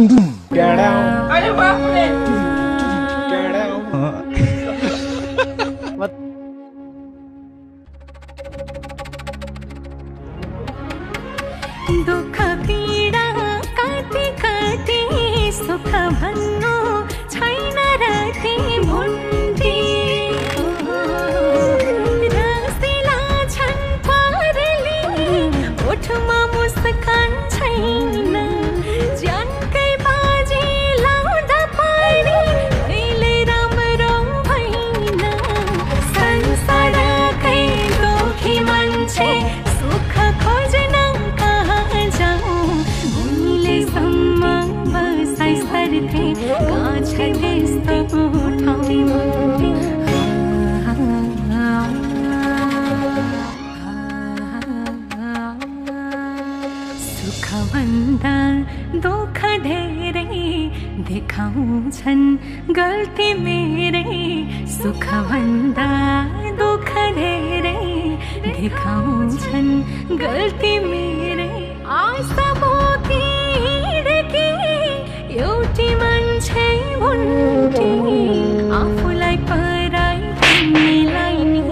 अरे बाप रे दुःख पीडा कति कति सुख भन्नु छैन राति भुन्टी रसिला छन् परली ओठमा मुस्कान छैन ज्यानकै बाजी लाउँदा पनि कहिले राम्रो भएन संसारकै दुखी मान्छे सुख खोज्न गाछ त्यस्तो ठाउँमा सुखभन्दा दुःख धेरै देखाउँछन् गल्ती मेरै सुखभन्दा दुःख धेरै देखाउँछन् गल्ती मेरै आशा बोकी एउटी मान्छे भुन्टी आफूलाई पराई भन्नेलाई नि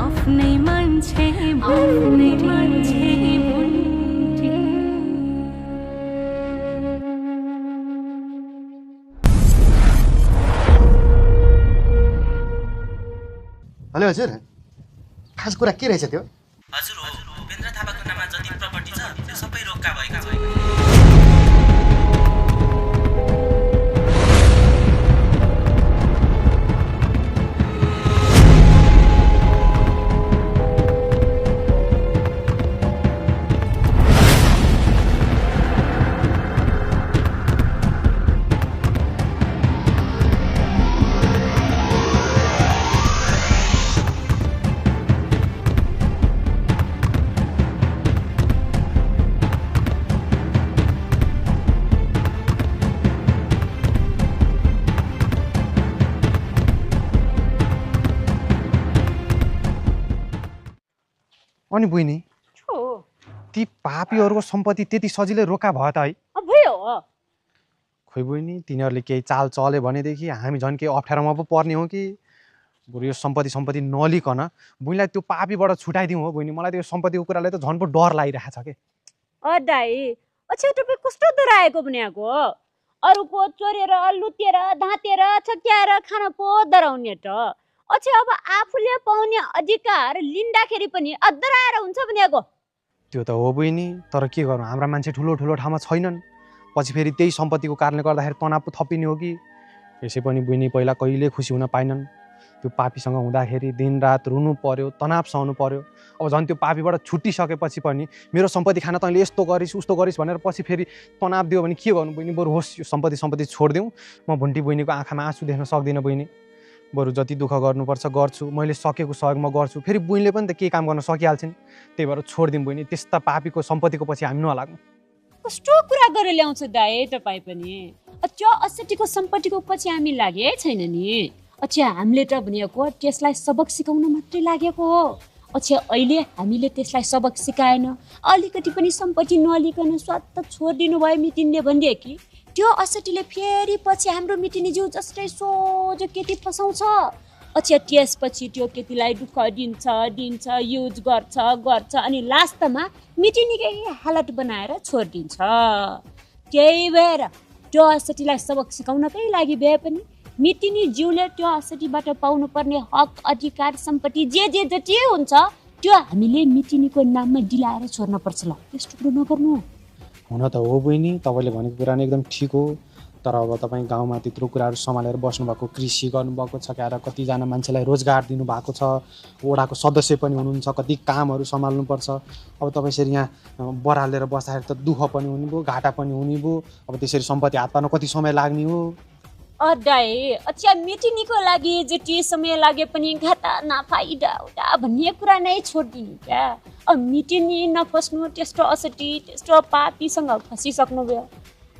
आफ्नै मान्छे भन्ने मान्छे भुन्टी। हेलो हजुर, खास कुरा के रहेछ त्यो? हजुर हो, उपेन्द्र थापाको नाममा जति प्रपर्टी छ त्यो सबै रोक्का भएका छन्। अनि बहिनी ती पापीहरूको सम्पत्ति त्यति सजिलै रोका भयो त है? भयो खोइ बहिनी, तिनीहरूले केही चाल चल्यो भनेदेखि हामी झन् केही अप्ठ्यारोमा पो पर्ने हो कि? बरु यो सम्पत्ति नलिकन बहिनीलाई त्यो पापीबाट छुटाइदिउँ हो बहिनी। मलाई त्यो सम्पत्तिको कुराले त झन् पो डर लागिरहेको छ कि। दाइ अच्छा तपाईँ कस्तो डराएको भनेको? अरूको चोरेर लुतेर धाँतेर छक्याएर खान पो डराउने त? अच्छा अब आफूले पाउने अधिकार लिँदाखेरि पनि डराएर हुन्छ भनेको? त्यो त हो बहिनी, तर के गर्नु, हाम्रा मान्छे ठुलो ठुलो ठाउँमा छैनन्। पछि फेरि त्यही सम्पत्तिको कारणले गर्दाखेरि तनाव पो थपिने हो कि? यसै पनि बहिनी पहिला कहिले खुसी हुन पाइनन्। त्यो पापीसँग हुँदाखेरि दिनरात रुनु पर्यो, तनाव सहनु पर्यो। अब झन् त्यो पापीबाट छुटिसकेपछि पनि मेरो सम्पत्ति खान तैँले यस्तो गरिस् उस्तो गरिस् भनेर पछि फेरि तनाव दियो भने के गर्नु बहिनी? बरु होस् यो सम्पत्ति छोडिदिउँ। म भुन्टी बहिनीको आँखामा आँसु देख्न सक्दिनँ बहिनी। बरु जति दुःख गर्नुपर्छ गर्छु, मैले सकेको सहयोग म गर्छु। फेरि बहिनीले पनि त केही काम गर्न सकिहाल्छन्। त्यही भएर छोडिदिउँ बहिनी, त्यस्ता पापीको सम्पत्तिको पछि हामी नलाग्नु। कस्तो कुरा गरेर ल्याउँछ दाइ तपाईँ पनि? अच्छा 80को सम्पत्तिको पछि हामी लागे छैन नि। अच्छा हामीले त भनेको त्यसलाई सबक सिकाउन मात्रै लागेको हो। अच्छा अहिले हामीले त्यसलाई सबक सिकाएन, अलिकति पनि सम्पत्ति नलिकन स्वात्त छोडिदिनु भयो मिटिनले भनिदिए कि त्यो 80ले फेरि पछि हाम्रो मिटिनी जिउ जस्तै सोझो केटी फसाउँछ। अच्छा त्यसपछि त्यो केटीलाई दुःख दिन्छ युज गर्छ अनि लास्टमा मिटिनीकै हालत बनाएर छोडिदिन्छ। त्यही भएर त्यो 80लाई सबक सिकाउनकै लागि भए पनि मिटिनी जिउले त्यो 80बाट पाउनुपर्ने हक अधिकार सम्पत्ति जे जति हुन्छ त्यो हामीले मिटिनीको नाममा दिलाएर छोड्नुपर्छ। ल त्यस्तो कुरो नगर्नु। हुन त हो बहिनी, तपाईँले भनेको कुरा नै एकदम ठिक हो। तर अब तपाईँ गाउँमा त्यत्रो कुराहरू सम्हालेर बस्नुभएको, कृषि गर्नुभएको छ, क्याएर कतिजना मान्छेलाई रोजगार दिनुभएको छ, वडाको सदस्य पनि हुनुहुन्छ, कति कामहरू सम्हाल्नुपर्छ। अब तपाईँ यसरी यहाँ बरालेर बस्दाखेरि त दुःख पनि हुने भयो, घाटा पनि हुने भयो। अब त्यसरी सम्पत्ति हात पार्न कति समय लाग्ने हो? दाइ अच्छा मिटिनीको लागि जति समय लागे पनि घाटा नफाइदा हुँदा भन्ने कुरा नै छोडिदिनु क्या। अब मिटिनी नफस्नु, त्यस्तो 80 त्यस्तो पापीसँग फसिसक्नु भयो।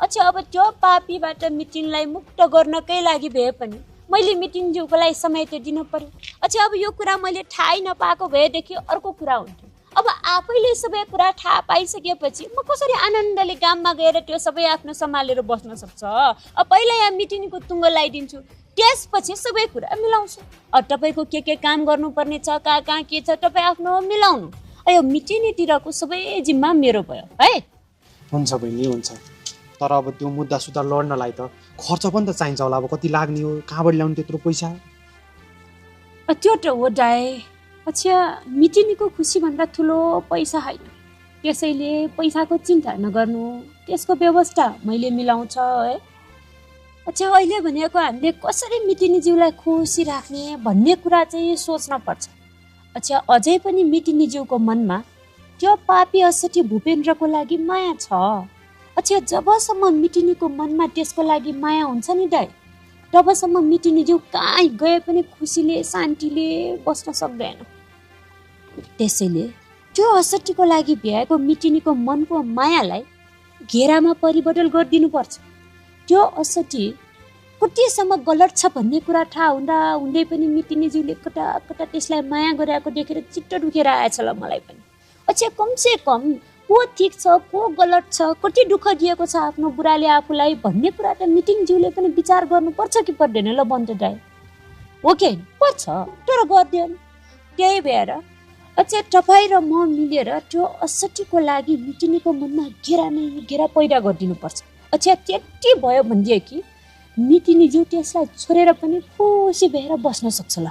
अच्छा अब त्यो पापीबाट मिटिनलाई मुक्त गर्नकै लागि भए पनि मैले मिटिनज्यूको लागि समय त दिनु पर्यो। अच्छा अब यो कुरा मैले थाहै नपाएको भएदेखि अर्को कुरा हुन्थ्यो। अब आफैले सबै कुरा थाहा पाइसकेपछि म कसरी आनन्दले गाममा गएर त्यो सबै आफ्नो सम्हालेर बस्न सक्छ? पहिला यहाँ मिटिनीको टुङ्गो लगाइदिन्छु, त्यसपछि सबै कुरा मिलाउँछु। तपाईँको के काम गर्नुपर्ने छ, कहाँ के छ, तपाईँ आफ्नो मिलाउनु। यो मिटिनीतिरको सबै जिम्मा मेरो भयो है। हुन्छ बहिनी हुन्छ, तर अब त्यो मुद्दा सुद्धा लड्नलाई त खर्च पनि त चाहिन्छ होला। अब कति लाग्ने हो, कहाँबाट ल्याउनु त्यत्रो पैसा? त्यो त हो दाइ। अच्छा, मिटिनीको खुसीभन्दा ठुलो पैसा होइन, त्यसैले पैसाको चिन्ता नगर्नु, त्यसको व्यवस्था मैले मिलाउँछ है। अच्छा, अहिले भनेको हामीले कसरी मिटिनीज्यूलाई खुसी राख्ने भन्ने कुरा चाहिँ सोच्न पर्छ। अच्छा, अझै पनि मिटिनीज्यूको मनमा त्यो पापी असठी भूपेन्द्रको लागि माया छ। अच्छा, जबसम्म मिटिनीको मनमा त्यसको लागि माया हुन्छ नि दाइ, तबसम्म मिटिनीज्यू कहीँ गए पनि खुसीले शान्तिले बस्न सक्दैन। त्यसैले त्यो असठीको लागि भ्याएको मिटिनीको मनको मायालाई घेरामा परिवर्तन गरिदिनुपर्छ। त्यो असठी कतिसम्म गलत छ भन्ने कुरा थाहा हुँदा हुँदै पनि मिटिनीज्यूले कता कता त्यसलाई माया गरेको देखेर चित्त दुखेर आएछ ल मलाई पनि। अच्छा, कमसे कम को ठिक छ को गलत छ, कति दुःख दिएको छ आफ्नो बुढाले आफूलाई भन्ने कुरा त मिटिङज्यूले पनि विचार गर्नुपर्छ कि पर्दैन ल बन्द दाइ? हो कि पर्छ, तर गर्दैन। त्यही भएर अच्छा, तपाईँ र म मिलेर त्यो असठीको लागि मिटिनीको मनमा घेरा पैदा गरिदिनुपर्छ। अच्छा, त्यति भयो भनेदेखि मिटिनीज्यू त्यसलाई छोडेर पनि खुसी भएर बस्न सक्छ ल।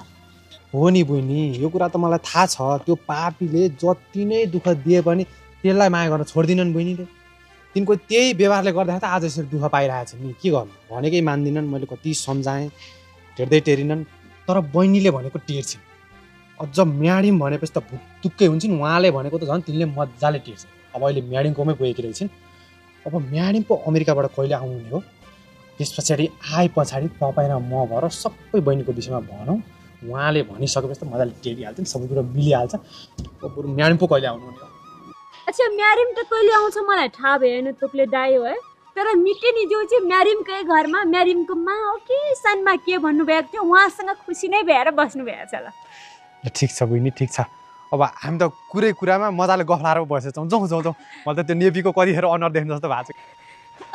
हो नि बहिनी, यो कुरा त मलाई थाहा छ। त्यो पापीले जति नै दुःख दिए पनि त्यसलाई माया गर्न छोड्दिनन् बहिनीले। तिनको त्यही व्यवहारले गर्दा त आज यसरी दुःख पाइरहेछ नि। के गर्नु, भनेकै मान्दिनन्। मैले कति सम्झाएँ, टेर्दै टेरिनन्, तर बहिनीले भनेको टेर्छिन्। अझ म्याडिम भनेपछि त भुत्तुक्कै हुन्छन्। उहाँले भनेको त झन् तिनले मजाले टेर्छन्। अब अहिले म्याडिमकोमै गएकी रहेछन्। अब म्याडिम पो अमेरिकाबाट कहिले आउनु हो, त्यस पछाडि आए पछाडि तपाईँ र म भएर सबै बहिनीको विषयमा भनौँ। उहाँले भनिसकेपछि त मजाले टेरिहाल्छ नि, सबै कुरो मिलिहाल्छ। बरु म्याडिम पो कहिले आउनु हो? अच्छा, म्यारिम त कहिले आउँछ मलाई थाहा भएन तुकले दाइ हो है, तर मिटिनीज्यू चाहिँ म्यारिमकै घरमा म्यारिमको मा हो कि सानमा के भन्नुभएको थियो, उहाँसँग खुसी नै भएर बस्नु भएको छ ल। ठिक छ बहिनी, ठिक छ। अब हामी त कुरामा मजाले गफ लाएर बसेछौँ। जाउँ जाउँ जाउँ। मलाई त त्यो नेपीको कतिखेर अनुहार देख्नु जस्तो भएको छ।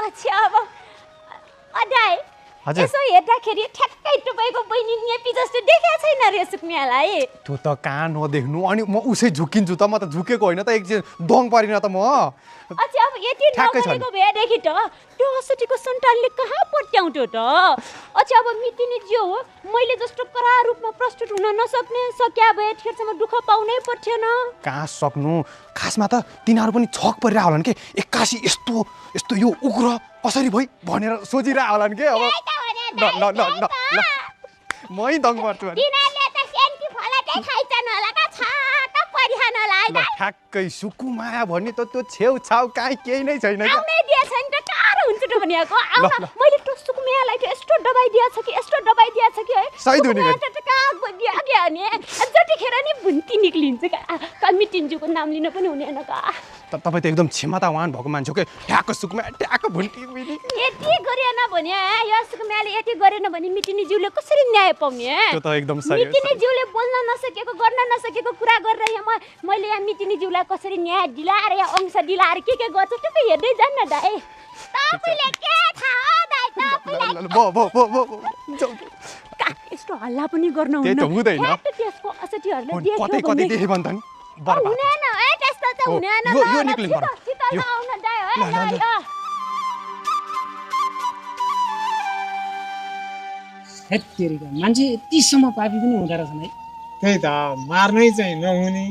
अच्छा, अब दाइ हजुर, यसो हेर्दाखेरि ठ्याक्कै तपाईँको बहिनी नेपी जस्तो देखेको छैन रे सुक्मियालाई। त्यो त कहाँ नदेख्नु, अनि म उसै झुकिन्छु त। म त झुकेको होइन त, एकछिन दोङ परिन त म। अच्छा, अब यति नगरेको भएदेखि त त्यो असठीको सन्तानले कहाँ पट्याउँथ्यो त? अच्छा, अब मिटिनीज्यू मैले जस्तो करा रूपमा प्रस्तुत हुन नसक्ने सकिया भए ठेरसम्म दुःख पाउनै पर्थेन। कहाँ सक्नु, खासमा त तिनीहरू पनि छक परिरहेको होलान् कि एक्कासी यस्तो यस्तो यो उग्र कसरी भई भनेर सोचिरहेको होलान् कि। अब ल ल ल ल ल मै दङ पर्छु भने तिनीहरूले त सेन्टी फलाकै खाइछन् होला का छाक परिहान होला है। ल ठ्याक्कै सुकुमाया भन्ने त त्यो छेउछाउ काहीँ केही नै छैन क्या। आउनै दिएछ नि त, टाढो हुन्छ त भनेको। आउन मैले त सुकुमायालाई त यस्तो दबाई दिएछ कि यस्तो दबाई दिएछ कि है, सही दुनी त कहाँ दिया क्या नि, जतिखेर नि भुन्ती निक्लिन्छ का मिटिन्जुको नाम लिन पनि हुँदैन का। तपाईँ त एकदम क्षमतावान भएको मान्छे हो कि। ठ्याक्क सुकुमाया ट्याक्क भुन्टी बुझ्ने। यति गरेन भने यो सुकुमायाले यति गरेन भने मिटिनीज्यूले कसरी न्याय पाउने? त्यो त एकदम सही हो। मिटिनीज्यूले बोल्न नसकेको गर्न नसकेको कुरा गरेर यहाँ मैले यहाँ मिटिनीज्यूलाई कसरी न्याय दिलाएर या अंश दिलाएर के गर्छ तपाईँ हेर्दै जान्न दाइ। तपाईले के थाहा हो दाइ? यस्तो हल्ला पनि गर्न हुँदैन। त्यसको असठीहरूले देख्यो कतै कतै देखे भन्छ नि बर्बाद हुँदैन है, त्यस्तो त हुँदैन। यो निक्लिनु पर्यो। यो आउन दाइ है ल ल। हेत्तेरिका मान्छे यतिसम्म पापी पनि हुँदो रहेछन् है। त्यही त मार्नै चाहिँ नहुने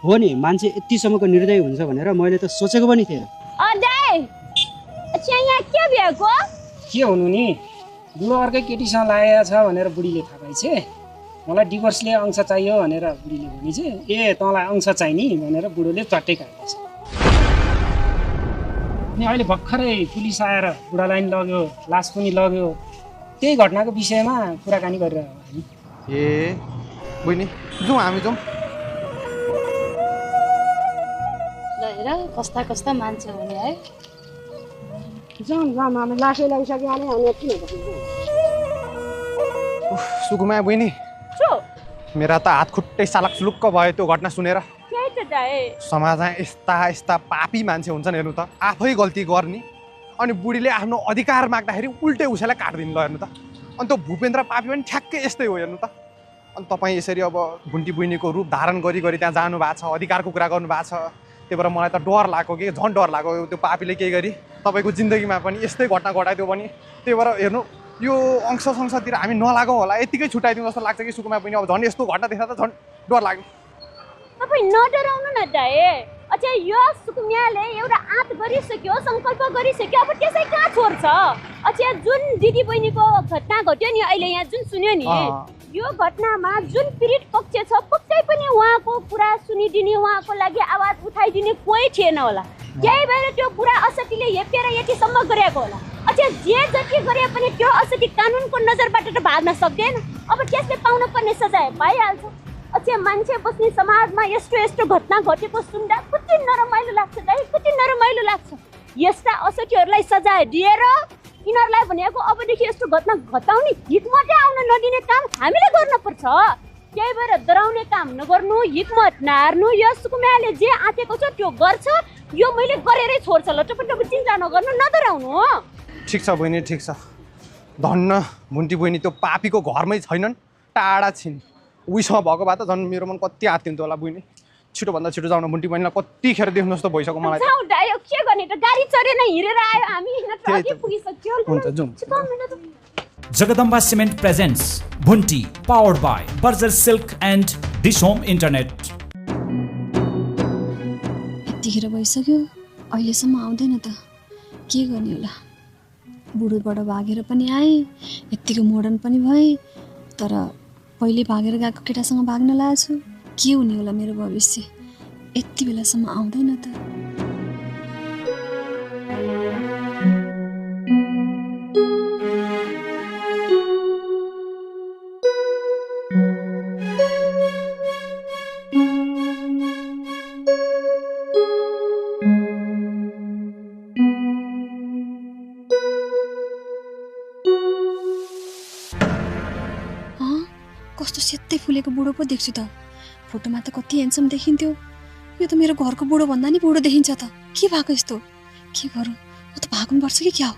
हो नि, मान्छे यतिसम्मको निर्दय हुन्छ भनेर मैले त सोचेको पनि थिएन। दाइ अच्छा, यहाँ के भएको? के हुनु नि, बुढो अर्कै केटीसँग लागेको छ भनेर बुढीले थाहा पाइछ। मलाई डिभोर्सले अंश चाहियो भनेर बुढीले भनिछ। ए तँलाई अंश चाहिने भनेर बुढोले चट्टै काटेको छ। अनि अहिले भर्खरै पुलिस आएर बुढालाई नि लग्यो, लास पनि लग्यो। त्यही घटनाको विषयमा कुराकानी गरिरहेको हामी। ए बहिनी जाउँ, हामी जाउँ। ल हेर कस्ता कस्ता मान्छे हुने है। जाउँ जाउँ, हामी लासै लागिसक्यो अनि हामी किन बस्नु। सुकुमाया बहिनी, मेरा त हात खुट्टै सालक सुलुक्क भयो त्यो घटना सुनेर। त्यही त दाइ समाजमा यस्ता यस्ता पापी मान्छे हुन्छन् हेर्नु त आफै गल्ती गर्ने अनि बुढीले आफ्नो अधिकार माग्दाखेरि उल्टै उसैलाई काटिदिनु ल हेर्नु त अनि त्यो भूपेन्द्र पापी पनि ठ्याक्कै यस्तै हो हेर्नु त अनि तपाईँ यसरी अब घुन्टी बुइनीको रूप धारण गरी गरी त्यहाँ जानु भएको छ अधिकारको कुरा गर्नु भएको छ त्यही भएर मलाई त डर लाग्यो कि झन् डर लाग्यो त्यो पापीले केही गरी तपाईँको जिन्दगीमा पनि यस्तै घटना घटाइदियो भने त्यही भएर हेर्नु यो अंश संसदतिर हामी नलागौँ होला यतिकै छुट्याइदिउँ जस्तो लाग्छ कि सुकुमा पनि अब झन् यस्तो घटना देख्दा त झन् डर लाग्यो तपाईँ नडराउनु न दाइ अच्छा यो सुकुम्याले एउटा आँट गरिसक्यो सङ्कल्प गरिसक्यो अब त्यसै कहाँ छोड्छ अच्छा जुन दिदी बहिनीको घटना घट्यो नि अहिले यहाँ जुन सुन्यो नि यो घटनामा जुन पीडित पक्ष छ पक्कै पनि उहाँको कुरा सुनिदिने उहाँको लागि आवाज उठाइदिने कोही थिएन होला त्यही भएर त्यो बुढा असतीले हेपेर यतिसम्म गरेको होला अच्छा जे जति गरे पनि त्यो असती कानुनको नजरबाट त भाग्न सक्दैन अब त्यसले पाउनु पर्ने सजाय पाइहाल्छ अच्छा मान्छे बस्ने समाजमा यस्तो यस्तो घटना घटेको सुन्दा कति नरमाइलो लाग्छ दाइ कति नरमाइलो लाग्छ यस्ता असतीहरूलाई सजाय दिएर यिनीहरूलाई भनेको अबदेखि यस्तो घटना घटाउने हित मात्रै आउन नदिने काम हामीले गर्नुपर्छ त्यही भएर डराउने काम नगर्नु हिक्मत नहार्नु यो सुकुमाले जे आँटेको छ त्यो गर्छ यो मैले गरेरै छोड्छ ल तपाईँ चिन्ता नगर्नु नडराउनु हो ठिक छ बहिनी ठिक छ धन्न भुन्टी बहिनी त्यो पापीको घरमै छैनन् टाढा छिन् उहीसँग भएको भए त झन् मेरो मन कति आत्तिन्थ्यो होला बहिनी छिटोभन्दा छिटो जाउन भुन्टी बहिनीलाई कतिखेर देख्नु जस्तो भइसक्यो मलाई जाऊ दाइ के गर्ने त गाडी चढेर हिँडेर आयो हामी अघि पुगिसक्यो हुन्छ जाउँ Jagadamba cement presents Bhunti powered by Berger silk and dish home internet यतिखेर भइसक्यो अहिलेसम्म आउँदैन त के गर्ने होला बुढोबाट भागेर पनि आएँ यत्तिको मोडर्न पनि भएँ तर पहिले भागेर गएको केटासँग भाग्न लागेको छु के हुने होला मेरो भविष्य यति बेलासम्म आउँदैन त कस्तो सेतै फुलेको बुढो पो देख्छु त फोटोमा त कति ह्यान्डसम देखिन्थ्यो यो त मेरो घरको बुढो भन्दा नि बुढो देखिन्छ त के भएको यस्तो के गरौँ म त भाग्नुपर्छ कि क्या हो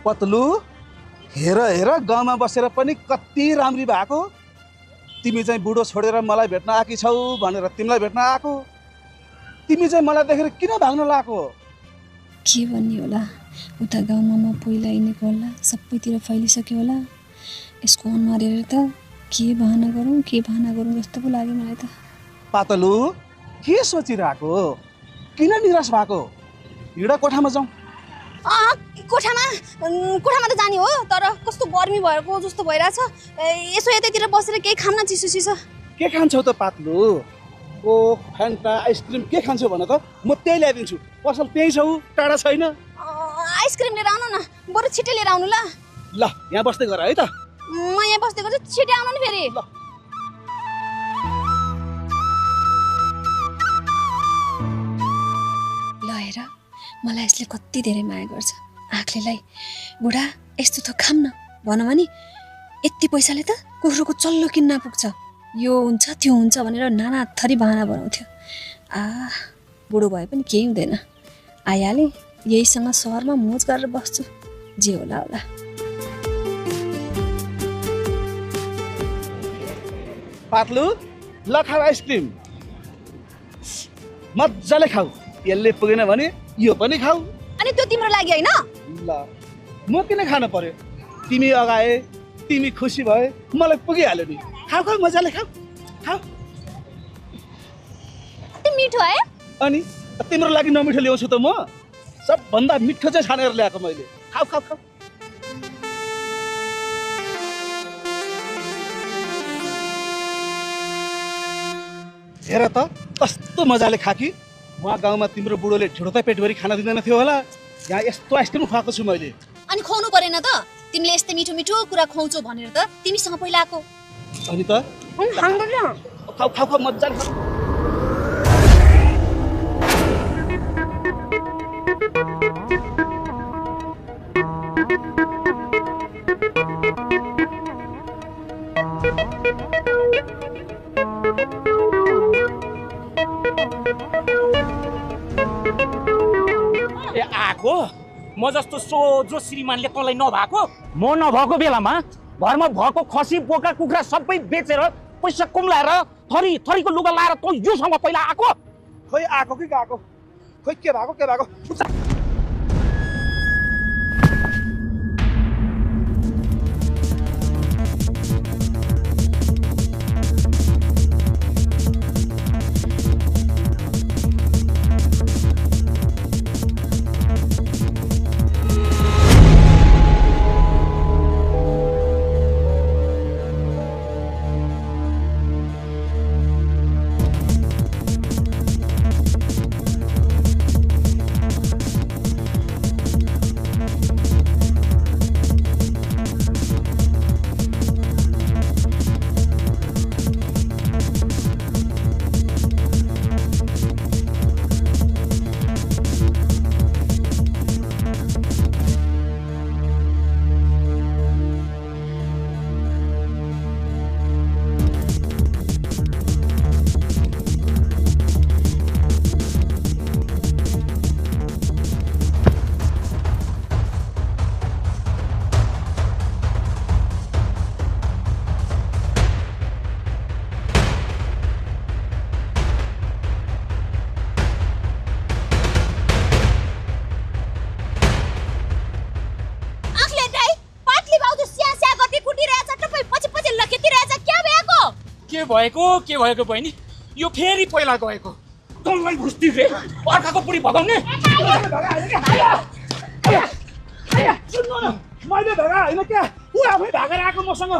पतलु हेर हेर गाउँमा बसेर पनि कति राम्री भएको तिमी चाहिँ बुढो छोडेर मलाई भेट्न आएकी छौ भनेर तिमीलाई भेट्न आएको तिमी चाहिँ मलाई देखेर किन भाग्न लागेको के भन्ने होला उता गाउँमा म पहिला हिँडेको होला सबैतिर फैलिसक्यो होला यसको अनुहार हेरेर त के बहाना गरौँ जस्तो पो लाग्यो मलाई त पातलु के सोचिरहेको किन निराश भएको हिँड कोठामा जाउँ कोठामा त जाने हो तर कस्तो गर्मी भएको जस्तो भइरहेछ यसो यतैतिर बसेर केही खाम न चिसो चिसो के खान्छौ त पातलु कोक फ्यान्टा आइसक्रिम के खान्छौ भन त म त्यही ल्याइदिन्छु पसल त्यही छौ टाढा छैन आइसक्रिम लिएर आउनु न बरु छिटै लिएर आउनु ल यहाँ बस्दै गर है त म यहाँ बस्दै गर्छु छिटै आउनु नि फेरि ल हेर मलाई यसले कति धेरै माया गर्छ आँखलेलाई बुढा यस्तो त खाम न भन भने यति पैसाले त कुखुरोको चल्लो किन्न पुग्छ यो हुन्छ त्यो हुन्छ भनेर नाना थरी बहाना बनाउँथ्यो बुढो भए पनि केही हुँदैन आइहालेँ यहीसँग सहरमा मोज गरेर बस्छु जे होला होला पातलु ल खाऊ आइसक्रिम मजाले खाऊ यसले पुगेन भने यो पनि खाऊ अनि त्यो तिम्रो लागि हैन ल म किन खान पर्यो तिमी अगाए तिमी खुसी भए मलाई पुगिहाल्यो नि खाऊ खाऊ मजाले खाऊ खाऊ त्यो मिठो है अनि तिम्रो लागि नमिठो ल्याउँछु त म सबभन्दा मिठो चाहिँ छानेर ल्याएको मैले खाऊ खाऊ खाऊ हेर त कस्तो मजाले खाकी उहाँ गाउँमा तिम्रो बुढोले ढिँडो त पेटभरि खाना दिँदैन थियो होला यहाँ यस्तो आइसक्रिम खुवाएको छु मैले अनि खुवाउनु परेन त तिमीले यस्तै मिठो मिठो कुरा खुवाउँछौ भनेर त तिमीसँग पहिला आएको अनि त खाऊ खाऊ खाऊ मजाले खाऊ ए आको म जस्तो सोझो श्रीमानले तँलाई नभएको म नभएको बेलामा घरमा भएको खसी बोका कुखुरा सबै बेचेर पैसा कुम्लाएर थरी थरीको लुगा लाएर तँ योसँग पहिला आएको खोइ आएको कि गएको खोइ के भएको के भएको बहिनी यो फेरि पहिला गएको तँलाई घुस्ती रे अर्काको पुरी भगाउने सुन्नु न मैले भगा होइन क्या ऊ आफै भागेर आएको मसँग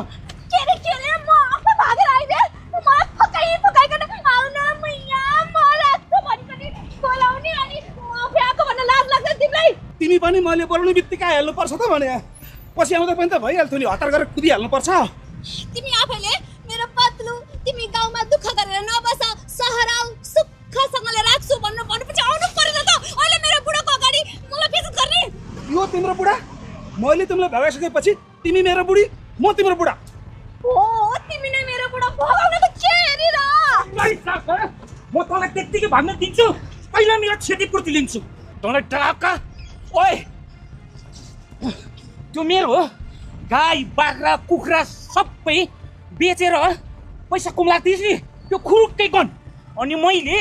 के रे म आफै भागेर आइबे मलाई फकाइकन आउन मैया मलाई त भनिकन बोलाउने अनि आफै आएको भन्न लाज लाग्छ तिमीलाई तिमी पनि मैले बोलाउने बित्तिकै हेर्नु पर्छ त भने पछि आउँदा पनि त भइहाल्थ्यो नि हतार गरेर कुदिहाल्नु पर्छ तिमी आफैले मेरो पत्लु तिमी गाउँमा दुःख गरेर नबस सहर आऊ सुखसँगले राख्छु भन्नुपर्छ आउनु पर्दैन त अहिले मेरो बुढाको अगाडि मलाई बेइज्जत गर्ने यो तिम्रो बुढा मैले तिमीलाई भगाइसकेपछि तिमी मेरो बुढी म तिम्रो बुढा ओ तिमी नै मेरो बुढा भगाउने त के हेरेर म तँलाई त्यत्तिकै भाग्न दिन्छु पहिला मेरो क्षतिपूर्ति लिन्छु तँलाई टाका ओए त्यो मेरो हो गाई बाख्रा कुखुरा सबै बेचेर पैसा कुम्लादिस् नि त्यो खुरुक्कै गन अनि मैले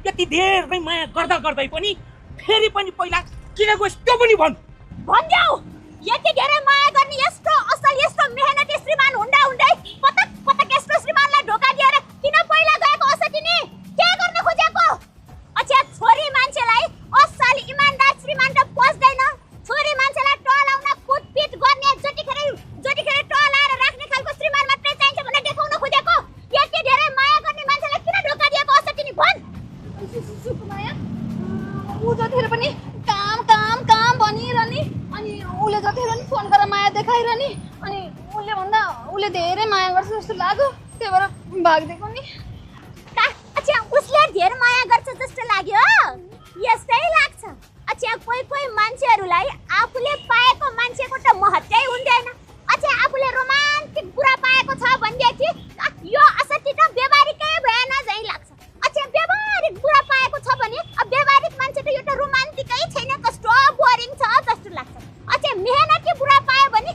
यति धेरै माया गर्दा गर्दै पनि फेरि पनि पहिला किन गइस् त्यो पनि भन्देऊ यति धेरै माया गर्ने यस्तो असल यस्तो मेहनती श्रीमान हुँदा हुँदै पटक यस्तो श्रीमानलाई ढोका दिएर किन पहिला गएको असति नि के गर्न खोजेको अच्छा छोरी मान्छेलाई असल इमानदार श्रीमान त पस्दैन छोरी मान्छेलाई टलाउन कुटपिट गर्ने जतिखेर टलाएर राख्ने खालको श्रीमान मात्रै चाहिन्छ भनेर देखाउन खोजेको यति धेरै माया गर्ने मान्छेलाई किन ढोका दिएको असति नि भन् सुकुमाया उ जतिखेर पनि काम भनिरहने अनि उसले जतिखेर पनि फोन गरेर माया देखाइरहने अनि उसले भन्दा उसले धेरै माया गर्छ जस्तो लाग्यो त्यही भएर भागिदिएको नि अच्छा उसले धेरै माया गर्छ जस्तो लाग्यो यस्तै लाग्छ अच्छा कोही मान्छेहरूलाई आफूले पाएको मान्छेको त महत्त्वै हुँदैन अच्छा आफूले रोमान्टिक कुरा पाएको छ भनेदेखि यो असत्य त व्यवहारिकै भएन जै लाग्छ अच्छा व्यवहारिक कुरा पाएको छ भने अब व्यवहारिक मान्छे त यो त रोमान्टिकै छैन कस्तो बोरिङ छ जस्तो लाग्छ अच्छा मेहनती कुरा पायो भने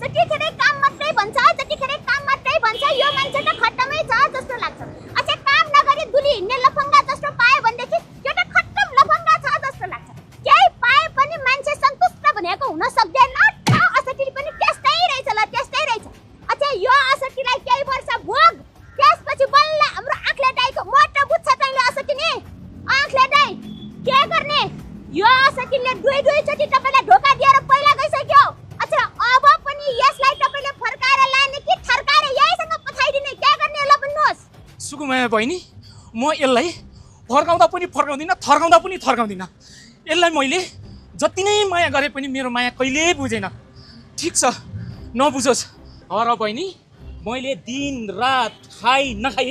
जतिखेर काम मात्रै भन्छ यो मान्छे त खत्तमै छ जस्तो लाग्छ अच्छा काम नगरी दुली हिँड्ने लफङ्गा जस्तो पायो भनेदेखि यो त खत्तम लफङ्गा छ जस्तो लाग्छ केही पाए पनि मान्छे सन्तुष्ट भनेको हुन सक्दैन असटी पनि त्यस्तै रहेछ अच्छा यो असटीलाई केही वर्ष भोग त्यसपछि बल्ल हाम्रो आँखले दाइको मोटो बुझ्छ तैँले असटी नि आँखले दाइ के गर्ने यो असटीले दुई चोटि तपाईलाई ढोका दिएर पहिला गइसक्यो अच्छा अब पनि यसलाई तपाईले फर्काएर लाने कि थर्काएर यहीसँग पठाइदिने के गर्ने ल भन्नुहोस् सुकुमाया बहिनी म यसलाई फर्काउँदा पनि फर्काउँदिनँ, थर्काउँदा पनि थर्काउँदिनँ। यसलाई मैले जति नै माया गरे पनि मेरो माया कहिल्यै बुझेन। ठिक छ, नबुझोस्। तर बहिनी, मैले दिन रात खाइ नखाइ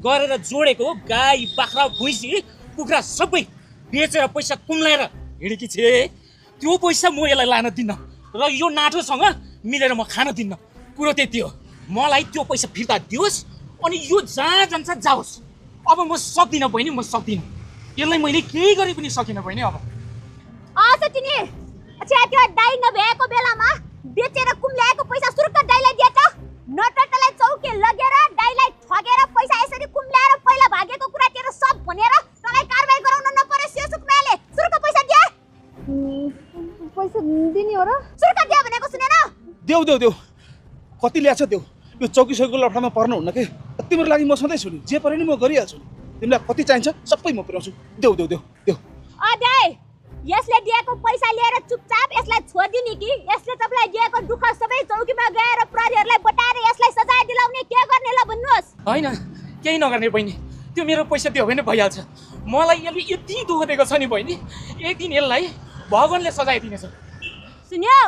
गरेर जोडेको गाई बाख्रा भुइँसी कुखुरा सबै बेचेर पैसा कुम्लाएर हिँडेकी छे। त्यो पैसा म यसलाई लान दिन्न र यो नाठोसँग मिलेर म खान दिन्न। कुरो त्यति हो। मलाई त्यो पैसा फिर्ता दियोस् अनि यो जहाँ जान्छ जाओस्। अब म सक्दिनँ बहिनी, म सक्दिनँ। यसलाई मैले केही गरे पनि सकिनँ बहिनी। अब तिनी त्यो दाइ नभएको बेलामा बेचेर कुम्ल्याएको पैसा सुरुक्क दाइलाई दिए त। नटटलाई चौकी लगेर दाइलाई ठगेर पैसा यसरी कुम्ल्याएर पहिला भागेको कुरा तेरो सब भनेर तँलाई कारबाही गराउन नपर्यो। सुकुमाले सुरुक्क पैसा दिए। पैसा दिने हो र? सुरुक्क दिए भनेको सुनेन? देऊ देऊ देऊ, कति ल्याछ देऊ। यो चौकी सौकीको लफडामा पर्नु हुन्न के। तिम्रो लागि म सधैँ छु नि, जे परे नि म गरिहाल्छु नि। तिमीलाई कति चाहिन्छ सबै म पुर्याउँछु। देऊ देऊ देऊ देऊ। दाइ, यसले दिएको पैसा लिएर चुपचाप यसलाई छोडिदिने कि यसले तपाईँलाई दिएको दुःख सबै चौकीमा गएर प्रहरीहरूलाई बताएर यसलाई सजाय दिलाउने के गर्ने ल भन्नुहोस्? होइन, केही नगर्ने बहिनी। त्यो मेरो पैसा दियो भने भइहाल्छ। मलाई यसले यति दुःख दिएको छ नि बहिनी, एक दिन यसलाई भगवानले सजाय दिनेछ। सुन्यौ,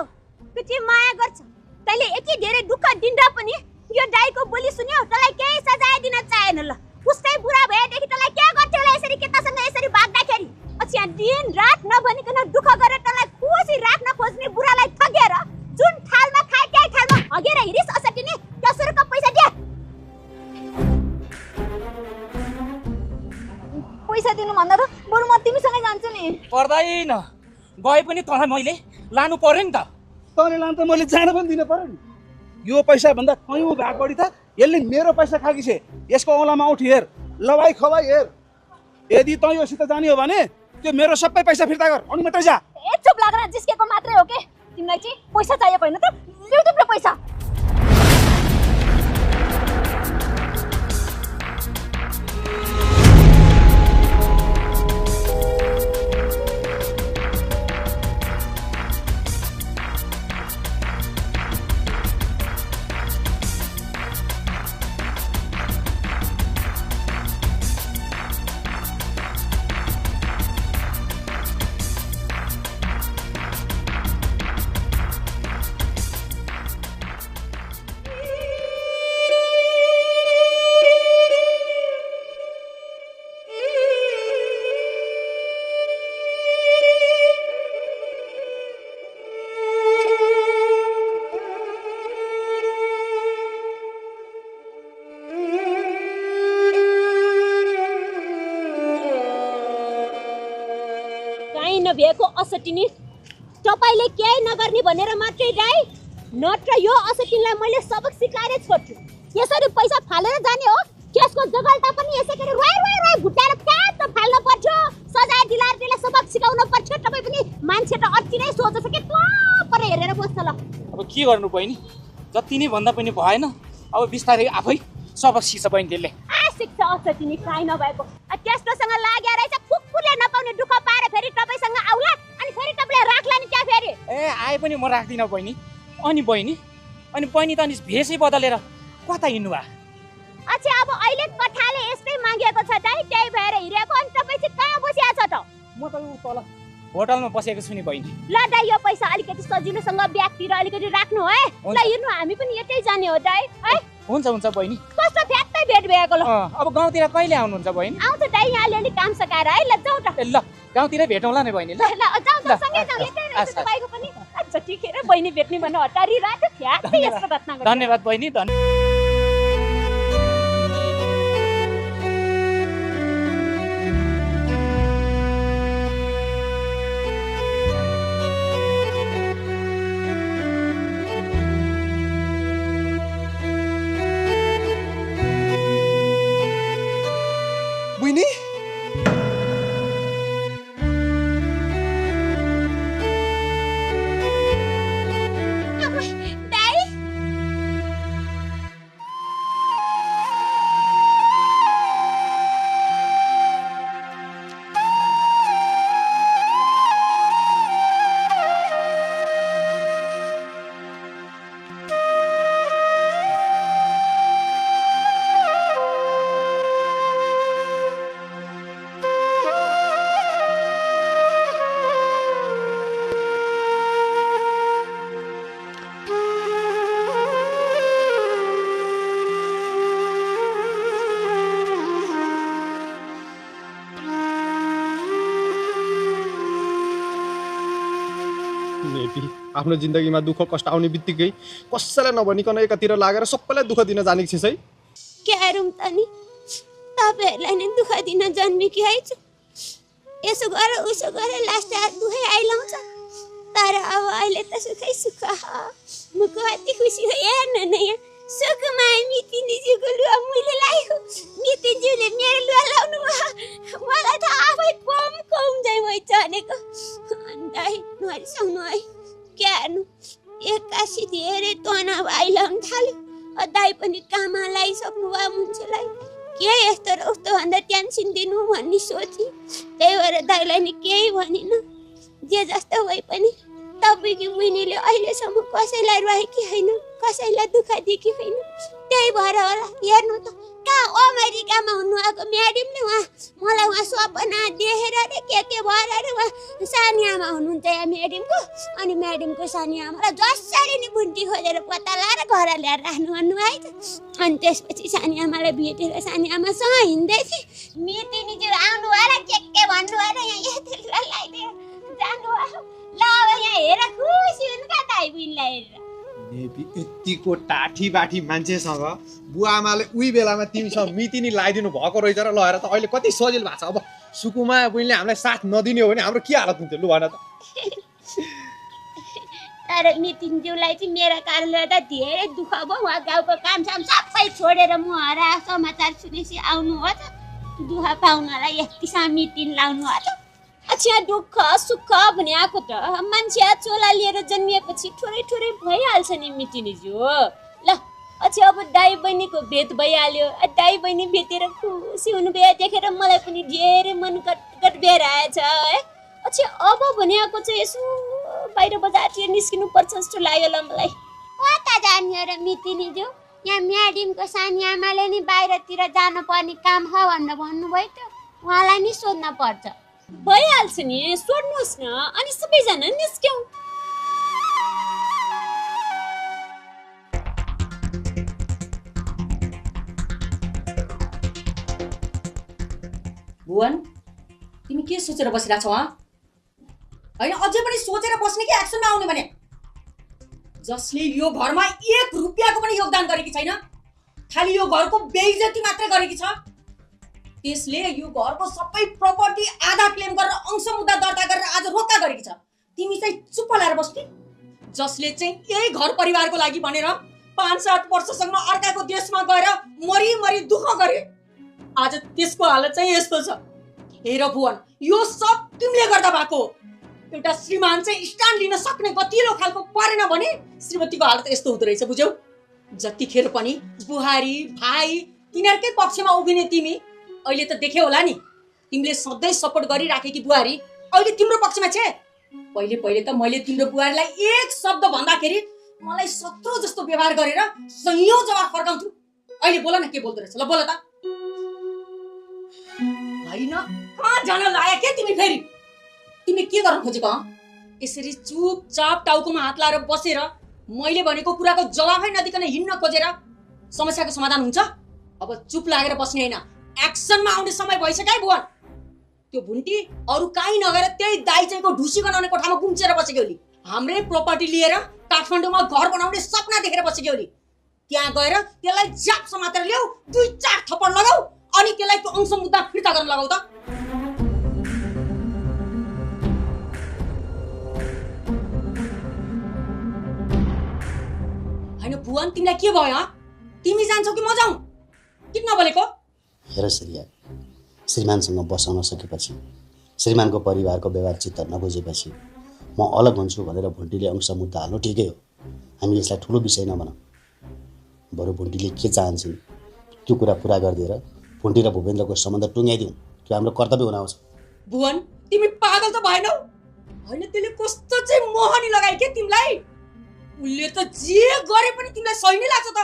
कति माया गर्छ तैँले यति धेरै दुःख दिँदा पनि यो दाइको बोली सुन्यौ, तँलाई केही सजाय दिन चाहेन। ल उस्तै बुढा भएदेखि तँलाई के गर्थ्यो होला यसरी केटासँग यसरी भाग्दाखेरि? यहाँ दिन रात नभनिकन दुःख गरेर तँलाई खुसी राख्न खोज्ने बुढालाई ठगेर जुन थालमा खाए त्यही थालमा हगेर हिरिस असटिने। त्यो सुरुको पैसा दिए। पैसा दिनु भन्दा त बरु म तिमीसँगै जान्छु नि। पर्दैन, गए पनि तँलाई मैले लानु पर्यो नि त। तँले लानु त मैले जान पनि दिनु पर्यो नि। यो पैसा भन्दा कयौँ भाग बढी त यसले मेरो पैसा खाकी छे। यसको औँलामा औँठी हेर, लवाई खवाई हेर। यदि तँ योसित जाने हो भने त्यो मेरो सबै पैसा फिर्ता गर अनि मात्रै जा। चुप लागेर जिस्केको मात्रै हो के? तिमीलाई चाहिँ पैसा चाहिएको होइन त? लिउ तिम्रो पैसा। नभएको असटिनी तपाईले केही नगर्ने भनेर मात्रै दाइ, नत्र यो असटिनलाई मैले सबक सिकाएर छोड्छु। यसरी पैसा फालेर जाने हो, केसको जगल्ता पनि यसै गरी रोइ रोइ रोइ भुटाएर फ्याट फाल्न पर्छ। सजाय दिलाएर त्यसलाई सबक सिकाउन पर्छ। तपाईँ पनि मान्छे त अति नै सोझो छ के, पर हेरेर बस्छ। ल अब के गर्नु बहिनी, जति नै भन्दा पनि भएन। अब बिस्तारै आफै सबक सिक्छ बहिनी त्यसले। सिक्छ असटिनी काहीँ नभएको। त्यस्तोसँग लागेर रहेछ कुकुरले नपाउने दुःख पाएर फेरि तपाईँसँग आउला अनि फेरि तपाईँले राख्ला नि क्या फेरि? आए पनि म राख्दिनँ बहिनी। अनि बहिनी त अनि भेषै बदलेर कता हिँड्नु भयो? अच्छा अब अहिले कठाले यस्तै मागेको छ दाइ, त्यही भएर हिँडेको। अनि तपाईँ चाहिँ कहाँ बसिया छ त? म त तल होटलमा बसेको छु नि बहिनी। ल दाइ यो पैसा अलिकति सजिलोसँग ब्यागतिर अलिकति राख्नु है। ल हिँड्नु, हामी पनि यतै जाने हो दाइ है। हुन्छ हुन्छ बहिनी। कस्तो फ्याक्कै भेट भएको। ल अब गाउँतिर कहिले आउनुहुन्छ बहिनी? आउँछ दाइ, यहाँ अलिअलि काम सकाएर है। ल जाऊ त। ल गाउँतिर भेटौँला नि बहिनी। ल ल जाऊ सँगै जाऊ। यतै रहेछ तपाईँको पनि। अच्छा ठिकै रे, बहिनी भेट्ने भने हतारी राख्यो फ्याक्कै यस्तो घटना गर्छ। धन्यवाद बहिनी। बहिनी नेपी आफ्नो जिन्दगीमा दुःख कष्ट आउने बित्तिकै कसैलाई नभनिकन एकातिर लागेर सबैलाई दुःख दिन जानेको छिस् है। क्या रुम त नि तपाईँहरूलाई नै दुःख दिन जन्मेकी है छु। यसो गर उसो गरेर लास्ट दुःखै आइलाउँछ। तर अब अहिले त सुखै सुख म कति खुसी हो। हेर्नु न यहाँ सुखमा मितिनीज्यूको लुगा मैले लगाएको। मितिज्यूले मेरो लुगा लाउनु भयो। मलाई त आफै कम कम चाहिँ मै चनेको। दाइ नरिसाउनु है। क्या हेर्नु एक्कासी धेरै तनाव आइलाउनु थाल्यो। दाइ पनि काममा लगाइसक्नु भयो मुन्छेलाई। के यस्तो र उस्तो भन्दा टेन्सन दिनु भन्ने सोची। त्यही भएर दाइलाई नि केही भनिनँ। जे जस्तो भए पनि तपाईँकी बहिनीले अहिलेसम्म कसैलाई रोएकी होइन, कसैलाई दुःख दिएकी होइन। त्यही भएर होला हेर्नु त कहाँ अमेरिकामा हुनुभएको म्याडमले मलाई सपना देखेर रे के भएर रे सानी आमा हुनुहुन्छ यहाँ म्याडमको। अनि म्याडमको सानी आमालाई जसरी नि बुन्टी खोजेर पत्ता लगाएर घर ल्याएर राख्नु भन्नुभयो त। अनि त्यसपछि सानी आमालाई भेटेर सानी आमासँग हिँड्दै थिएँ। मितिनीज्यू आउनुभयो र के भन्नुभयो र यहाँ यति लगाइदिएर जानुभयो। ल अब यहाँ हेर खुसी हुनु क्या दाइ बहिनीलाई हेरेर। नेपी यतिको टाठी बाठी मान्छेसँग बुवा आमाले उही बेलामा तिमीसँग मितिनी लगाइदिनु भएको रहेछ र ल हेर त अहिले कति सजिलो भएको छ। अब सुकुमा बहिनीले हामीलाई साथ नदिने हो भने हाम्रो के हालत हुन्थ्यो लु भन त। तर मितिनज्यूलाई चाहिँ मेरो कारणले गर्दा धेरै दुःख भयो। उहाँ गाउँको कामसाम सबै छोडेर म हरा समाचार सुनेपछि आउनु हो त दुःख पाउनलाई यतिसँग मिटिङ लाउनु हो त। अच्छा दुःख सुख भने आएको त मान्छे चोला लिएर जन्मिएपछि थोरै थोरै भइहाल्छ नि मितिनीज्यू। ल अच्छा अब दाइ बहिनीको भेट भइहाल्यो। दाइ बहिनी भेटेर खुसी हुनुभयो देखेर मलाई पनि धेरै मन गट भइरहेछ है। अच्छा अब भने आएको चाहिँ यसो बाहिर बजारतिर निस्किनु पर्छ जस्तो लाग्यो ल मलाई। कता जाने र मितिनीज्यू? यहाँ म्याडमको सानी आमाले नि बाहिरतिर जानुपर्ने काम हो भनेर भन्नुभयो त। उहाँलाई नि सोध्न पर्छ। भइहाल्छ नि सोध्नुहोस् न अनि सबैजना निस्क्यौँ। भुवन तिमी के सोचेर बसिरहेको छौ? होइन अझै पनि सोचेर बस्ने कि एक्सनमा आउने भने? जसले यो घरमा 1 रुपियाँको पनि योगदान गरेकी छैन, खालि यो घरको बेइज्जती मात्रै गरेकी छ, त्यसले यो घरको सबै प्रपर्टी आधा क्लेम गरेर अंश मुद्दा दर्ता गरेर आज रोक्का गरेकी छ। तिमी चाहिँ चुप्प लाएर बस्ने? जसले चाहिँ यही घर परिवारको लागि भनेर 5-7 वर्षसम्म अर्काको देशमा गएर मरी मरी दुःख गरे, आज त्यसको हालत चाहिँ यस्तो छ। हेर भुवन यो सब तिमीले गर्दा भएको। एउटा श्रीमान चाहिँ स्ट्यान्ड लिन सक्ने गतिलो खालको परेन भने श्रीमतीको हालत यस्तो हुँदो रहेछ बुझ्यौ। जतिखेर पनि बुहारी भाइ तिनीहरूकै पक्षमा उभिने तिमी अहिले त देख्यौ होला नि, तिमीले सधैँ सपोर्ट गरिराखेकी बुहारी अहिले तिम्रो पक्षमा छे। पहिले पहिले त मैले तिम्रो बुहारीलाई एक शब्द भन्दाखेरि मलाई 17 जस्तो व्यवहार गरेर सयौं जवाफ फर्काउँछु। अहिले बोल न के बोल्दो रहेछ ल बोल त। हैन कहाँ जान लाया के तिमी फेरि? तिमी के गर्न खोजेको? यसरी चुपचाप टाउकोमा हात लाएर बसेर मैले भनेको कुराको जवाफै नदिकन हिँड्न खोजेर समस्याको समाधान हुन्छ? अब चुप लागेर बस्ने हैन, एक्सनमा आउने समय भइसक्यो भुवन। त्यो भुन्टी अरु काहीँ नगएर त्यही दाइ चाहिँको ढुसी बनाउने कोठामा गुम्चेर बसेको होली। हाम्रै प्रपर्टी लिएर काठमाडौँमा घर बनाउने सपना देखेर बसेको होली। त्यहाँ गएर त्यसलाई जाप समातेर ल्याऊ, 2-4 थप्पड लगाऊ अनि त्यसलाई त्यो अंश मुद्दा फिर्ता गर्न लगाऊ त। हैन भुवन तिमीलाई के भयो? तिमी जान्छौ कि म जाउँ? किन नबोलेको? हेर श्रीया, श्रीमानसँग बसाउन सकेपछि श्रीमानको परिवारको व्यवहार चित्त नबुझेपछि म अलग हुन्छु भनेर भुन्टीले अंश मुद्दा हाल्नु ठिकै हो। हामी यसलाई ठुलो विषय नबनाऊ। बरु भुन्टीले के चाहन्छन् त्यो कुरा पुरा गरिदिएर भुन्टी र भूपेन्द्रको सम्बन्ध टुङ्गाइदिउँ। त्यो हाम्रो कर्तव्य हुन आउँछ। भुवन तिमी पागल त भएनौ? हैन त्यसले कस्तो चाहिँ मोहनी लगाइ के तिमीलाई? उले त जे गरे पनि तिमीलाई सही नै लाग्छ त।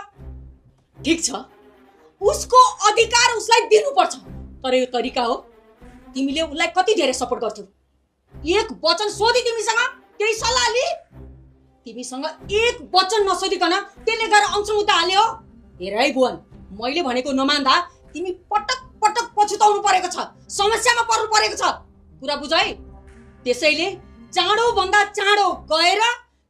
ठीक छ उसको अधिकार उसलाई दिनुपर्छ, तर यो तरिका हो? तिमीले उसलाई कति धेरै सपोर्ट गर्छौ? एक वचन सोधी तिमीसँग त्यही सल्लाह लि? तिमीसँग एक वचन नसोधिकन त्यसले गएर अंश मुद्दा हाल्यो। हेर है भुवन मैले भनेको नमान्दा तिमी पटक पटक पछुताउनु परेको छ, समस्यामा पर्नु परेको छ। कुरा बुझ है। त्यसैले चाँडोभन्दा चाँडो गएर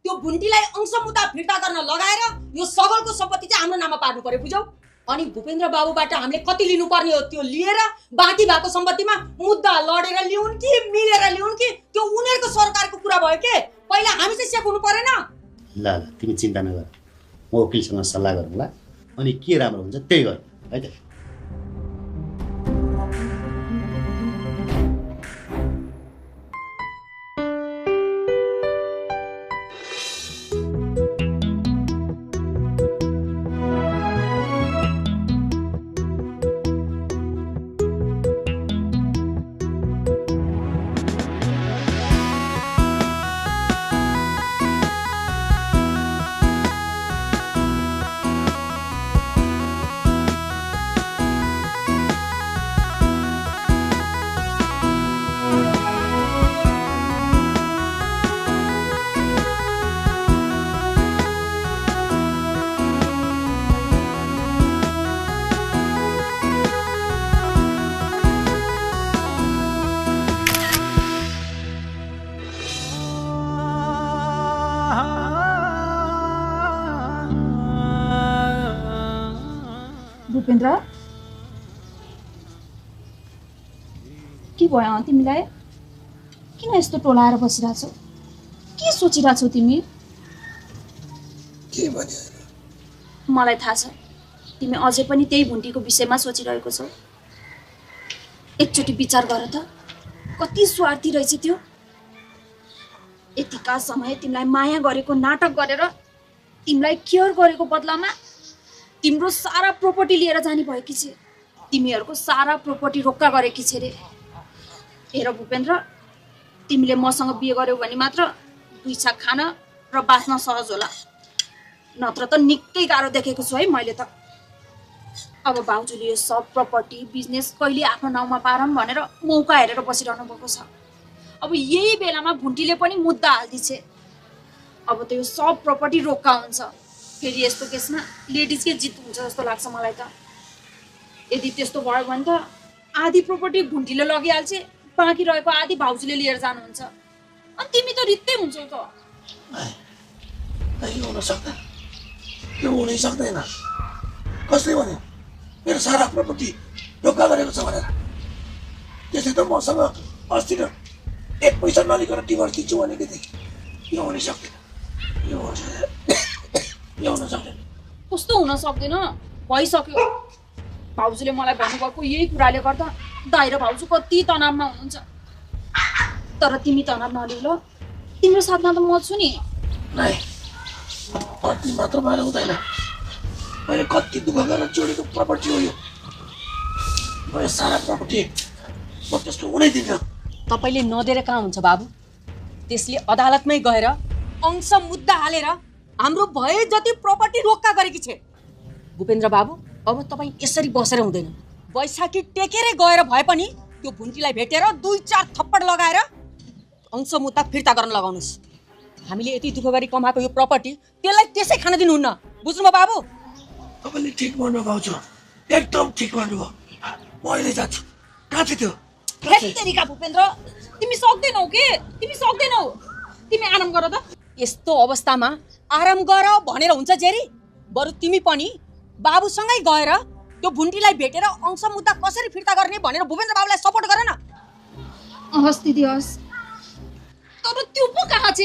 त्यो भुन्टीलाई अंश मुद्दा फिर्ता गर्न लगाएर यो सगलको सम्पत्ति चाहिँ हाम्रो नाममा पार्नु पर्यो बुझौ। अनि भूपेन्द्र बाबुबाट हामीले कति लिनुपर्ने हो त्यो लिएर बाँकी भएको सम्पत्तिमा मुद्दा लडेर ल्याउन् कि मिलेर ल्याउन् कि त्यो उनीहरूको सरकारको कुरा भयो के, पहिला हामी चाहिँ सेफ हुनु परेन। ल ल तिमी चिन्ता नगर, म वकिलसँग सल्लाह गरौँला अनि के राम्रो हुन्छ त्यही गरौँ है त। भूपेन्द्र के भयो तिमीलाई? किन यस्तो टोलाएर बसिरहेछौ? के सोचिरहेछौ तिमी? के भन्यो? मलाई थाहा छ तिमी अझै पनि त्यही भुन्टीको विषयमा सोचिरहेको छौ। एकचोटि विचार गर त, कति स्वार्थी रहेछ त्यो। यतिका समय तिमीलाई माया गरेको नाटक गरेर तिमीलाई केयर गरेको बदलामा तिम्रो सारा प्रोपर्टी लिएर जाने भएकी छे। तिमीहरूको सारा प्रोपर्टी रोक्का गरेकी छे रे। हेर भूपेन्द्र, तिमीले मसँग बिहे गर्यौ भने मात्र दुई छाक खान र बाँच्न सहज होला, नत्र त निकै गाह्रो देखेको छु है मैले त। अब बाउजूले यो सब प्रपर्टी बिजनेस कहिले आफ्नो नाउँमा पारौँ भनेर मौका हेरेर बसिरहनु भएको छ। अब यही बेलामा भुन्टीले पनि मुद्दा हाल्दिछे। अब त यो सब प्रपर्टी रोक्का हुन्छ। फेरि यस्तो केसमा लेडिजकै जित हुन्छ जस्तो लाग्छ मलाई त। यदि त्यस्तो भयो भने त आधी प्रपर्टी भुन्टीले लगिहाल्छ, बाँकी रहेको आधी भाउजूले लिएर जानुहुन्छ। अनि तिमी त रित्तै हुन्छौ त। यो हुन सक्दैन, यो हुनै सक्दैन। कसले भन्यो मेरो सारा प्रपर्टी ढोका गरेको छ भनेर? त्यसै त मसँग अस्ति न एक पैसा नलिकन डिभोर्स दिन्छु भनेको थिएँ। यो हुनै सक्दैन, यो हुन सक्दैन। कस्तो हुन सक्दैन? भइसक्यो। भाउजूले मलाई भन्नुभएको यही कुराले गर्दा दाइ र भाउजू कति तनावमा हुनुहुन्छ। तर तिमी तनाव नलिउ ल, तिम्रो साथमा त म छु नि। नाइ, कति मात्र भएर हुँदैन। मैले कति दुःख गरेर जोडेको प्रपर्टी हो यो। मेरो सारा प्रपर्टी म त्यसको हुनै दिन्न। तपाईँले नदिएर कहाँ हुन्छ बाबु? त्यसले अदालतमै गएर अंश मुद्दा हालेर हाम्रो भए जति प्रपर्टी रोक्का गरेकी छे। भूपेन्द्र बाबु, अब तपाईँ यसरी बसेर हुँदैन। बैशाखी टेकेरै गएर भए पनि त्यो भुन्टीलाई भेटेर दुई चार थप्पड लगाएर अंश मुद्दा फिर्ता गर्न लगाउनुहोस्। हामीले यति दुःख गरी कमाएको यो प्रपर्टी त्यसलाई त्यसै खान दिनुहुन्न, बुझ्नुभयो बाबु? तपाईँले ठिक भन्नु भाउजू, एकदम ठिक भन्नुभयो। म अहिले जान्छु। कहाँ छ त्यो? हेत्तेरिका भूपेन्द्र, तिमी सक्दैनौ के? तिमी सक्दैनौ। तिमी आराम गर त। यस्तो अवस्थामा आराम गर भनेर हुन्छ जेरी? बरु तिमी पनि बाबुसँगै गएर त्यो भुन्टीलाई भेटेर अंश मुद्दा कसरी फिर्ता गर्ने भनेर भूपेन्द्र बाबुलाई सपोर्ट गर न। हस् दिदी हस्, तर त्यो पो कहाँ छ?